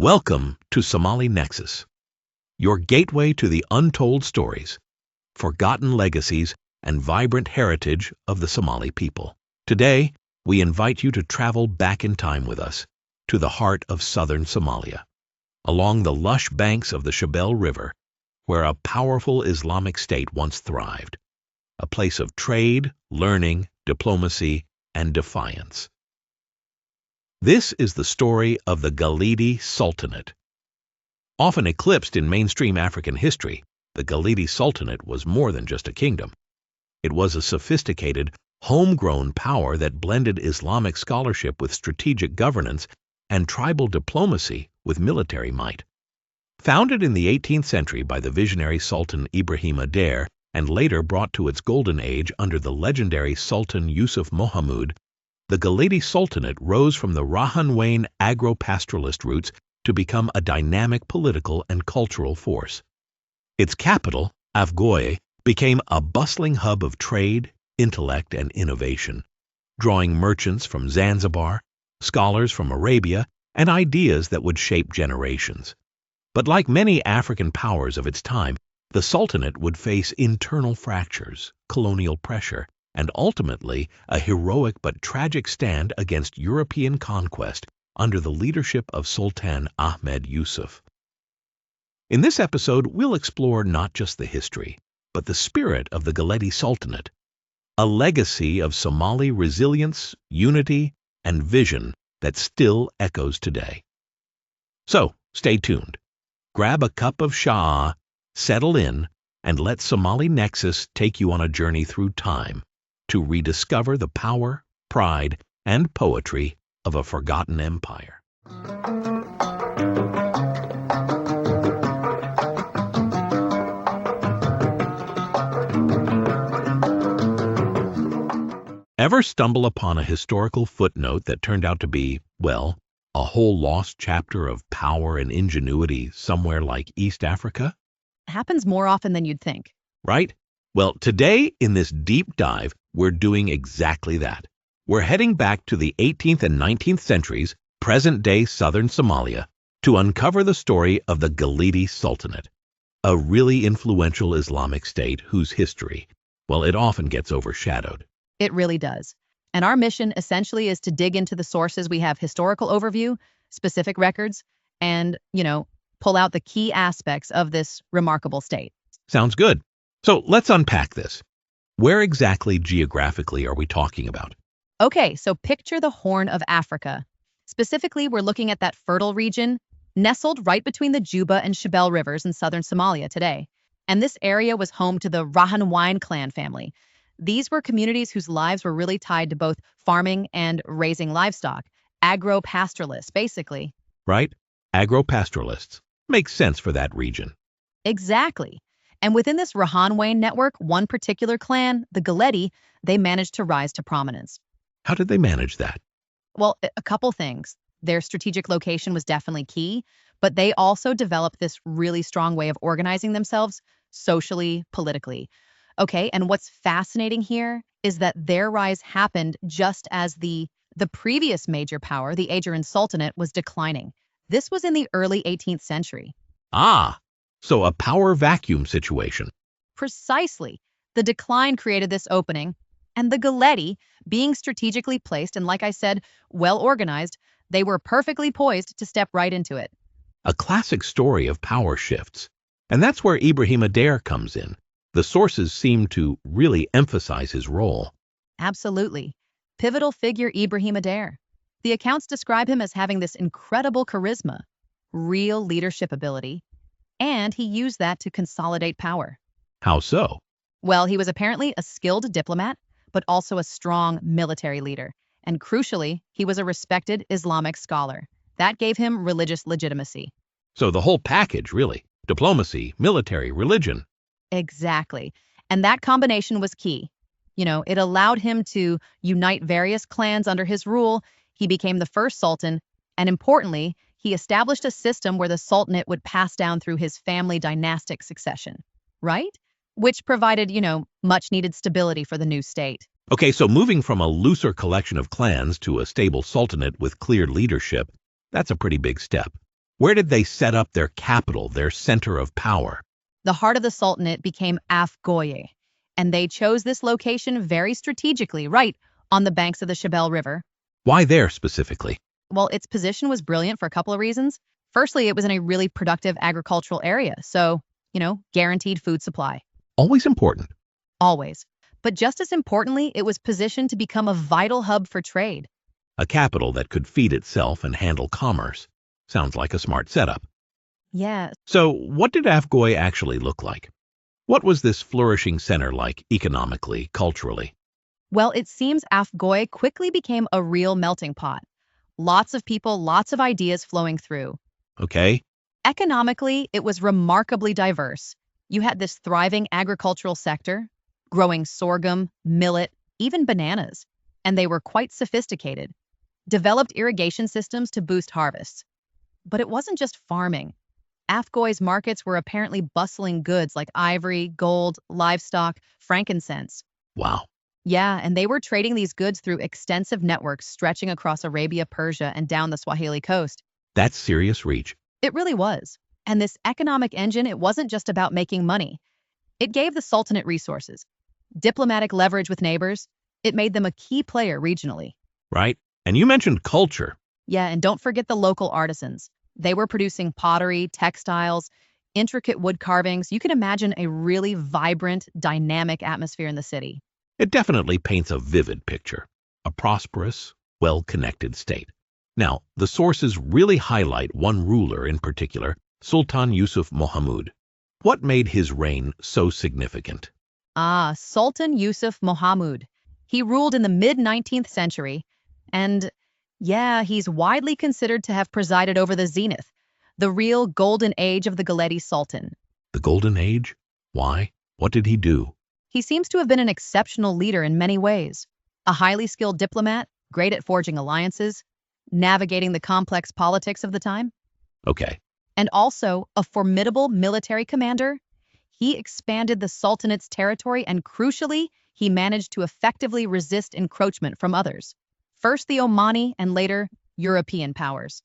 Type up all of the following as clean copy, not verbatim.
Welcome to Somali Nexus, your gateway to the untold stories, forgotten legacies, and vibrant heritage of the Somali people. Today, we invite you to travel back in time with us to the heart of southern Somalia, along the lush banks of the Shabelle River, where a powerful Islamic state once thrived, a place of trade, learning, diplomacy, and defiance. This is the story of the Geledi Sultanate. Often eclipsed in mainstream African history, the Geledi Sultanate was more than just a kingdom. It was a sophisticated, homegrown power that blended Islamic scholarship with strategic governance and tribal diplomacy with military might. Founded in the 18th century by the visionary Sultan Ibrahim Adair and later brought to its golden age under the legendary Sultan Yusuf Mohamud, the Geledi Sultanate rose from the Rahanwain agro-pastoralist roots to become a dynamic political and cultural force. Its capital, Afgoye, became a bustling hub of trade, intellect, and innovation, drawing merchants from Zanzibar, scholars from Arabia, and ideas that would shape generations. But like many African powers of its time, the Sultanate would face internal fractures, colonial pressure, and ultimately a heroic but tragic stand against European conquest under the leadership of Sultan Ahmed Yusuf. In this episode, we'll explore not just the history, but the spirit of the Geledi Sultanate, a legacy of Somali resilience, unity, and vision that still echoes today. So, stay tuned. Grab a cup of shah, settle in, and let Somali Nexus take you on a journey through time to rediscover the power, pride, and poetry of a forgotten empire. Ever stumble upon a historical footnote that turned out to be, well, a whole lost chapter of power and ingenuity somewhere like East Africa? Happens more often than you'd think. Right? Well, today in this deep dive, we're doing exactly that. We're heading back to the 18th and 19th centuries, present-day southern Somalia, to uncover the story of the Geledi Sultanate, a really influential Islamic state whose history, well, it often gets overshadowed. It really does. And our mission essentially is to dig into the sources we have historical overview, specific records, and, pull out the key aspects of this remarkable state. Sounds good. So let's unpack this. Where exactly geographically are we talking about? Okay, so picture the Horn of Africa. Specifically, we're looking at that fertile region nestled right between the Jubba and Shabelle rivers in southern Somalia today. And this area was home to the Rahanwain clan family. These were communities whose lives were really tied to both farming and raising livestock. Agro-pastoralists, basically. Right? Agro-pastoralists. Makes sense for that region. Exactly. And within this Rahanwain network, one particular clan, the Galedi, they managed to rise to prominence. How did they manage that? Well, a couple things. Their strategic location was definitely key, but they also developed this really strong way of organizing themselves socially, politically. Okay, and what's fascinating here is that their rise happened just as the previous major power, the Ajuran Sultanate, was declining. This was in the early 18th century. Ah, so a power vacuum situation. Precisely. The decline created this opening, and the Geledi, being strategically placed and, like I said, well organized, they were perfectly poised to step right into it. A classic story of power shifts. And that's where Ibrahim Adair comes in. The sources seem to really emphasize his role. Absolutely. Pivotal figure Ibrahim Adair. The accounts describe him as having this incredible charisma, real leadership ability, and he used that to consolidate power. How so? Well, he was apparently a skilled diplomat, but also a strong military leader. And crucially, he was a respected Islamic scholar. That gave him religious legitimacy. So the whole package, really. Diplomacy, military, religion. Exactly. And that combination was key. It allowed him to unite various clans under his rule. He became the first sultan, and importantly, he established a system where the sultanate would pass down through his family dynastic succession, right? Which provided, much-needed stability for the new state. Okay, so moving from a looser collection of clans to a stable sultanate with clear leadership, that's a pretty big step. Where did they set up their capital, their center of power? The heart of the Sultanate became Afgoye, and they chose this location very strategically, right on the banks of the Shabelle River. Why there specifically? Well, its position was brilliant for a couple of reasons. Firstly, it was in a really productive agricultural area, so, guaranteed food supply. Always important. Always. But just as importantly, it was positioned to become a vital hub for trade. A capital that could feed itself and handle commerce. Sounds like a smart setup. Yeah. So, what did Afgoye actually look like? What was this flourishing center like economically, culturally? Well, it seems Afgoye quickly became a real melting pot. Lots of people, lots of ideas flowing through. Okay. Economically, it was remarkably diverse. You had this thriving agricultural sector, growing sorghum, millet, even bananas, and they were quite sophisticated. Developed irrigation systems to boost harvests. But it wasn't just farming. Afgoye's markets were apparently bustling goods like ivory, gold, livestock, frankincense. Wow. Yeah, and they were trading these goods through extensive networks stretching across Arabia, Persia, and down the Swahili coast. That's serious reach. It really was. And this economic engine, it wasn't just about making money. It gave the Sultanate resources, diplomatic leverage with neighbors. It made them a key player regionally. Right. And you mentioned culture. Yeah, and don't forget the local artisans. They were producing pottery, textiles, intricate wood carvings. You can imagine a really vibrant, dynamic atmosphere in the city. It definitely paints a vivid picture. A prosperous, well-connected state. Now, the sources really highlight one ruler in particular, Sultan Yusuf Mohamud. What made his reign so significant? Sultan Yusuf Mohamud. He ruled in the mid-19th century, and yeah, he's widely considered to have presided over the zenith, the real golden age of the Geledi Sultan. The Golden Age? Why? What did he do? He seems to have been an exceptional leader in many ways. A highly skilled diplomat, great at forging alliances, navigating the complex politics of the time. Okay. And also a formidable military commander. He expanded the Sultanate's territory and, crucially, he managed to effectively resist encroachment from others. First the Omani and later European powers.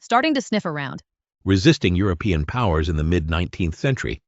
Starting to sniff around. Resisting European powers in the mid-19th century.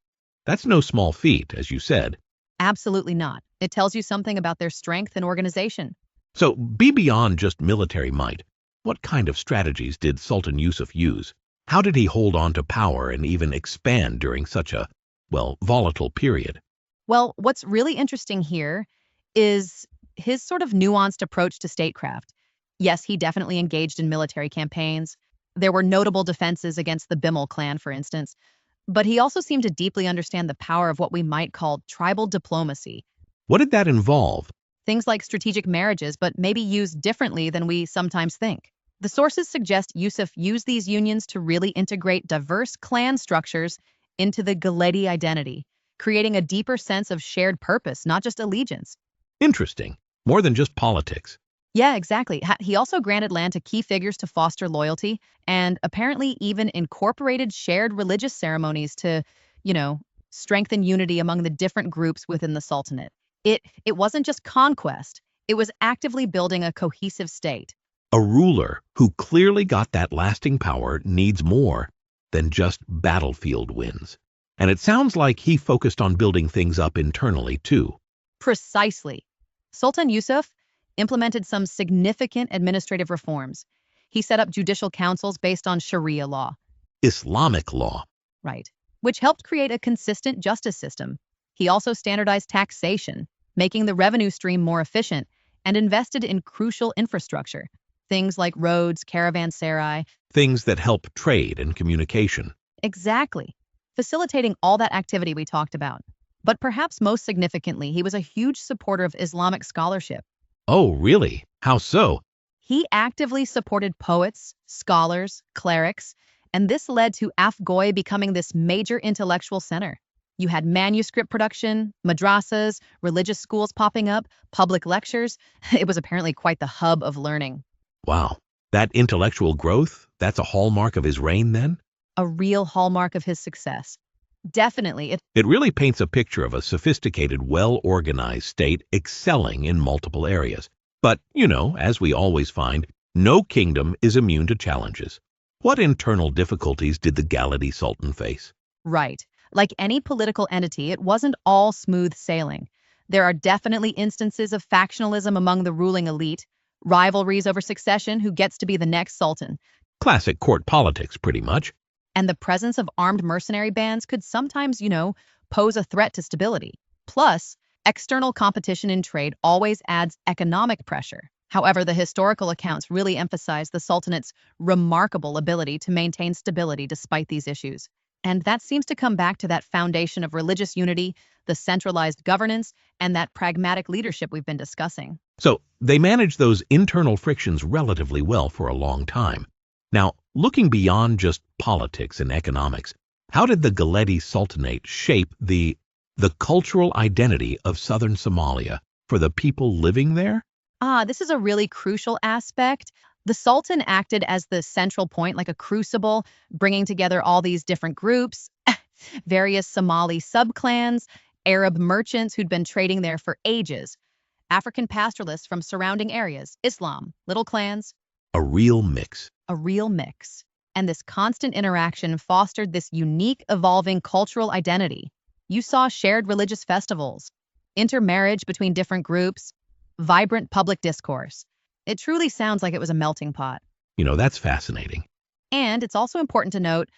That's no small feat, as you said. Absolutely not. It tells you something about their strength and organization. So, be beyond just military might. What kind of strategies did Sultan Yusuf use? How did he hold on to power and even expand during such a, volatile period? Well, what's really interesting here is his sort of nuanced approach to statecraft. Yes, he definitely engaged in military campaigns. There were notable defenses against the Bimel clan, for instance. But he also seemed to deeply understand the power of what we might call tribal diplomacy. What did that involve? Things like strategic marriages, but maybe used differently than we sometimes think. The sources suggest Yusuf used these unions to really integrate diverse clan structures into the Geledi identity, creating a deeper sense of shared purpose, not just allegiance. Interesting. More than just politics. Yeah, exactly. He also granted land to key figures to foster loyalty and apparently even incorporated shared religious ceremonies to, strengthen unity among the different groups within the Sultanate. It wasn't just conquest. It was actively building a cohesive state. A ruler who clearly got that lasting power needs more than just battlefield wins. And it sounds like he focused on building things up internally, too. Precisely. Sultan Yusuf implemented some significant administrative reforms. He set up judicial councils based on Sharia law. Islamic law. Right. Which helped create a consistent justice system. He also standardized taxation, making the revenue stream more efficient, and invested in crucial infrastructure. Things like roads, caravanserai. Things that help trade and communication. Exactly. Facilitating all that activity we talked about. But perhaps most significantly, he was a huge supporter of Islamic scholarship. Oh, really? How so? He actively supported poets, scholars, clerics, and this led to Afgoye becoming this major intellectual center. You had manuscript production, madrasas, religious schools popping up, public lectures. It was apparently quite the hub of learning. Wow. That intellectual growth, that's a hallmark of his reign then? A real hallmark of his success. Definitely. It really paints a picture of a sophisticated, well-organized state excelling in multiple areas. But, as we always find, no kingdom is immune to challenges. What internal difficulties did the Galedi Sultan face? Right. Like any political entity, it wasn't all smooth sailing. There are definitely instances of factionalism among the ruling elite, rivalries over succession, who gets to be the next sultan, Classic court politics, pretty much. and the presence of armed mercenary bands could sometimes, pose a threat to stability. Plus, external competition in trade always adds economic pressure. However, the historical accounts really emphasize the Sultanate's remarkable ability to maintain stability despite these issues. And that seems to come back to that foundation of religious unity, the centralized governance, and that pragmatic leadership we've been discussing. So they managed those internal frictions relatively well for a long time. Now, looking beyond just politics and economics, how did the Geledi Sultanate shape the cultural identity of southern Somalia for the people living there? This is a really crucial aspect. The Sultan acted as the central point, like a crucible, bringing together all these different groups, various Somali subclans, Arab merchants who'd been trading there for ages, African pastoralists from surrounding areas, Islam, little clans, A real mix. a real mix. And this constant interaction fostered this unique, evolving cultural identity. You saw shared religious festivals, intermarriage between different groups, vibrant public discourse. It truly sounds like it was a melting pot. That's fascinating. And it's also important to note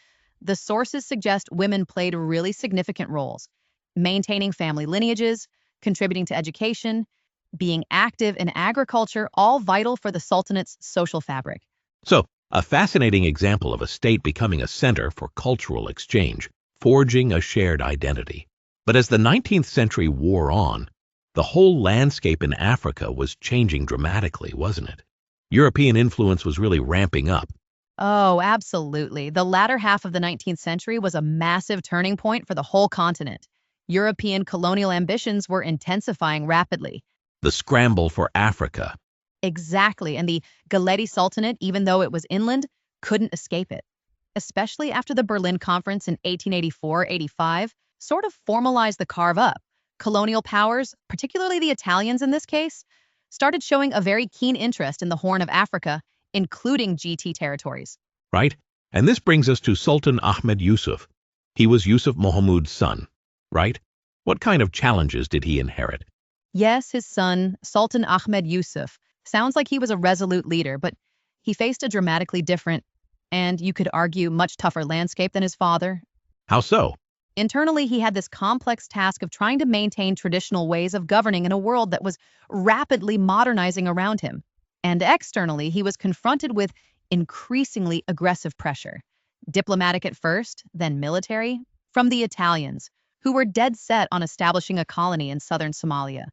the sources suggest women played really significant roles, maintaining family lineages, contributing to education, being active in agriculture, all vital for the Sultanate's social fabric. So, a fascinating example of a state becoming a center for cultural exchange, forging a shared identity. But as the 19th century wore on, the whole landscape in Africa was changing dramatically, wasn't it? European influence was really ramping up. Oh, absolutely. The latter half of the 19th century was a massive turning point for the whole continent. European colonial ambitions were intensifying rapidly. The scramble for Africa. Exactly, and the Geledi Sultanate, even though it was inland, couldn't escape it. Especially after the Berlin Conference in 1884-85, sort of formalized the carve-up. Colonial powers, particularly the Italians in this case, started showing a very keen interest in the Horn of Africa, including GT territories. Right? And this brings us to Sultan Ahmed Yusuf. He was Yusuf Mohammud's son, right? What kind of challenges did he inherit? Yes, his son, Sultan Ahmed Yusuf, sounds like he was a resolute leader, but he faced a dramatically different, and you could argue much tougher landscape than his father. How so? Internally, he had this complex task of trying to maintain traditional ways of governing in a world that was rapidly modernizing around him. And externally, he was confronted with increasingly aggressive pressure, diplomatic at first, then military, from the Italians, who were dead set on establishing a colony in southern Somalia.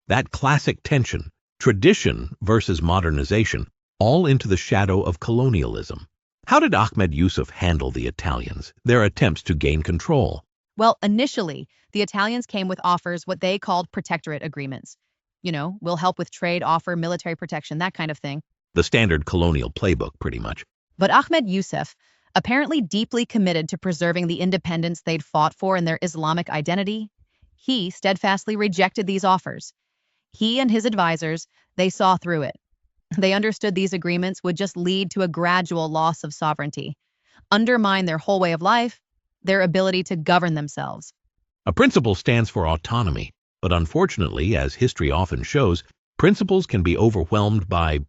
That classic tension, tradition versus modernization, all into the shadow of colonialism. How did Ahmed Yusuf handle the Italians, their attempts to gain control? Well, initially, the Italians came with offers what they called protectorate agreements. We'll help with trade, offer military protection, that kind of thing. The standard colonial playbook, pretty much. But Ahmed Yusuf, apparently deeply committed to preserving the independence they'd fought for in their Islamic identity, he steadfastly rejected these offers. He and his advisors, they saw through it. They understood these agreements would just lead to a gradual loss of sovereignty, undermine their whole way of life, their ability to govern themselves. A principle stands for autonomy, but unfortunately, as history often shows, principles can be overwhelmed by,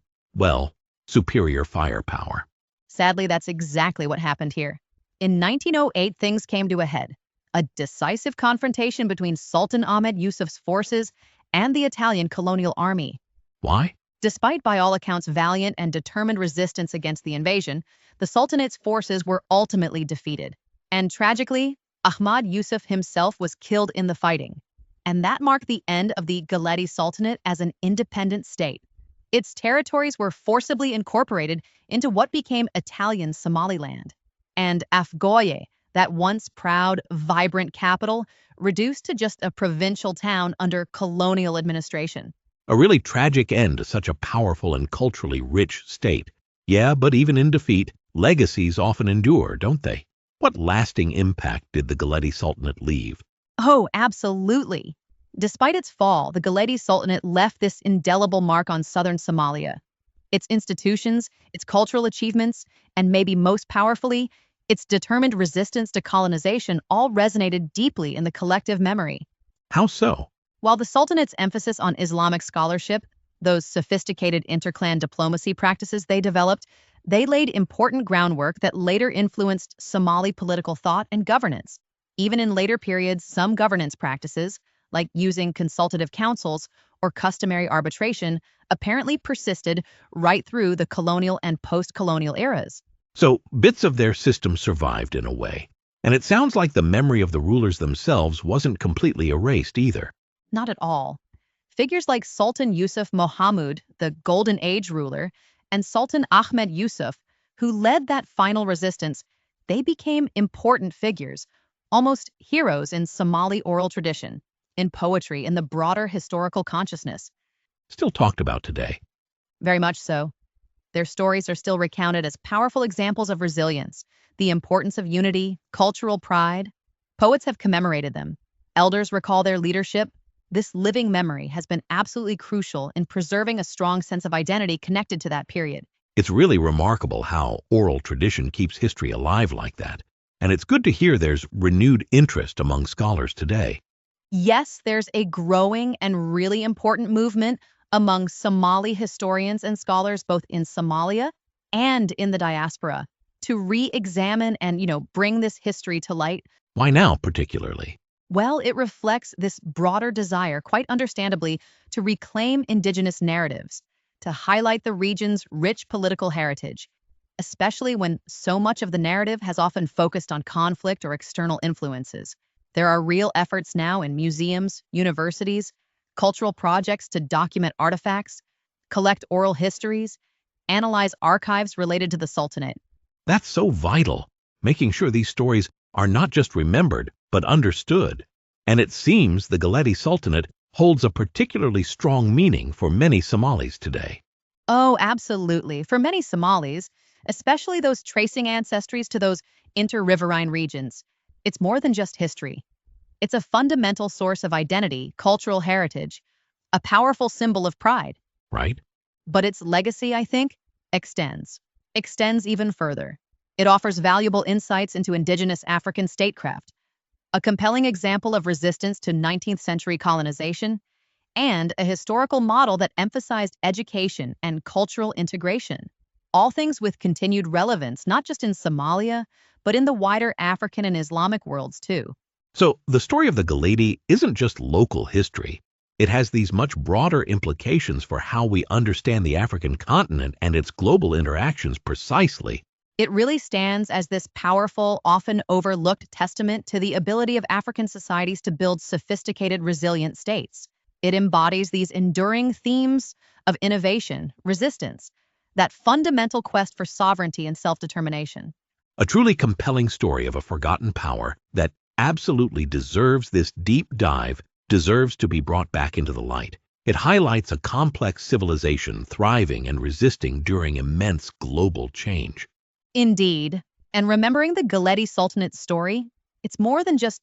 superior firepower. Sadly, that's exactly what happened here. In 1908, things came to a head. A decisive confrontation between Sultan Ahmed Yusuf's forces and the Italian colonial army. Why? Despite, by all accounts, valiant and determined resistance against the invasion, the Sultanate's forces were ultimately defeated. And tragically, Ahmad Yusuf himself was killed in the fighting. And that marked the end of the Geledi Sultanate as an independent state. Its territories were forcibly incorporated into what became Italian Somaliland. And Afgoye, that once proud, vibrant capital, reduced to just a provincial town under colonial administration. A really tragic end to such a powerful and culturally rich state. Yeah, but even in defeat, legacies often endure, don't they? What lasting impact did the Geledi Sultanate leave? Oh, absolutely. Despite its fall, the Geledi Sultanate left this indelible mark on southern Somalia. Its institutions, its cultural achievements, and maybe most powerfully, its determined resistance to colonization all resonated deeply in the collective memory. How so? While the Sultanate's emphasis on Islamic scholarship, those sophisticated interclan diplomacy practices they developed, they laid important groundwork that later influenced Somali political thought and governance. Even in later periods, some governance practices, like using consultative councils or customary arbitration, apparently persisted right through the colonial and post-colonial eras. So, bits of their system survived in a way. And it sounds like the memory of the rulers themselves wasn't completely erased either. Not at all. Figures like Sultan Yusuf Mohammud, the Golden Age ruler, and Sultan Ahmed Yusuf, who led that final resistance, they became important figures, almost heroes in Somali oral tradition, in poetry, in the broader historical consciousness. Still talked about today. Very much so. Their stories are still recounted as powerful examples of resilience, the importance of unity, cultural pride. Poets have commemorated them. Elders recall their leadership. This living memory has been absolutely crucial in preserving a strong sense of identity connected to that period. It's really remarkable how oral tradition keeps history alive like that. And it's good to hear there's renewed interest among scholars today. Yes, there's a growing and really important movement among Somali historians and scholars both in Somalia and in the diaspora to re-examine and, bring this history to light. Why now, particularly? Well, it reflects this broader desire, quite understandably, to reclaim indigenous narratives, to highlight the region's rich political heritage, especially when so much of the narrative has often focused on conflict or external influences. There are real efforts now in museums, universities, cultural projects to document artifacts, collect oral histories, analyze archives related to the Sultanate. That's so vital, making sure these stories are not just remembered, but understood. And it seems the Geledi Sultanate holds a particularly strong meaning for many Somalis today. Oh, absolutely. For many Somalis, especially those tracing ancestries to those inter-riverine regions, it's more than just history. It's a fundamental source of identity, cultural heritage, a powerful symbol of pride. Right? But its legacy, I think, extends even further. It offers valuable insights into indigenous African statecraft, a compelling example of resistance to 19th century colonization, and a historical model that emphasized education and cultural integration. All things with continued relevance, not just in Somalia, but in the wider African and Islamic worlds too. So the story of the Geledi isn't just local history. It has these much broader implications for how we understand the African continent and its global interactions precisely. It really stands as this powerful, often overlooked testament to the ability of African societies to build sophisticated, resilient states. It embodies these enduring themes of innovation, resistance, that fundamental quest for sovereignty and self-determination. A truly compelling story of a forgotten power that absolutely deserves this deep dive, deserves to be brought back into the light. It highlights a complex civilization thriving and resisting during immense global change. Indeed. And remembering the Geledi Sultanate story, it's more than just,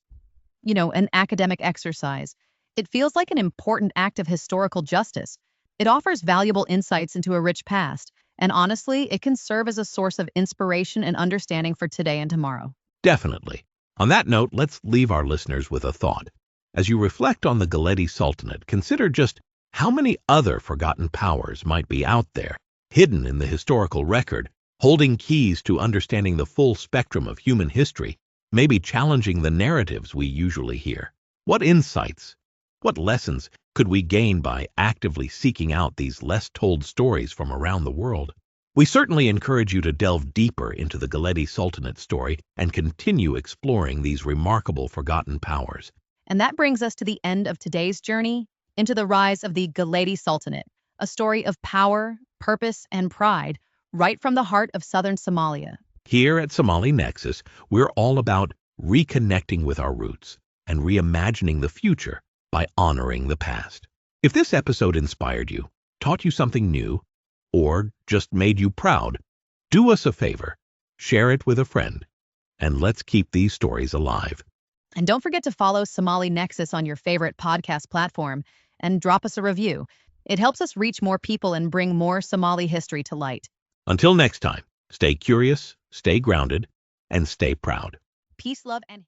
an academic exercise. It feels like an important act of historical justice. It offers valuable insights into a rich past, and honestly, it can serve as a source of inspiration and understanding for today and tomorrow. Definitely. On that note, let's leave our listeners with a thought. As you reflect on the Geledi Sultanate, consider just how many other forgotten powers might be out there, hidden in the historical record, holding keys to understanding the full spectrum of human history, maybe challenging the narratives we usually hear. What insights, what lessons could we gain by actively seeking out these less told stories from around the world? We certainly encourage you to delve deeper into the Geledi Sultanate story and continue exploring these remarkable forgotten powers. And that brings us to the end of today's journey into the rise of the Geledi Sultanate, a story of power, purpose, and pride right from the heart of southern Somalia. Here at Somali Nexus, we're all about reconnecting with our roots and reimagining the future by honoring the past. If this episode inspired you, taught you something new, or just made you proud, do us a favor, share it with a friend, and let's keep these stories alive. And don't forget to follow Somali Nexus on your favorite podcast platform and drop us a review. It helps us reach more people and bring more Somali history to light. Until next time, stay curious, stay grounded, and stay proud. Peace, love, and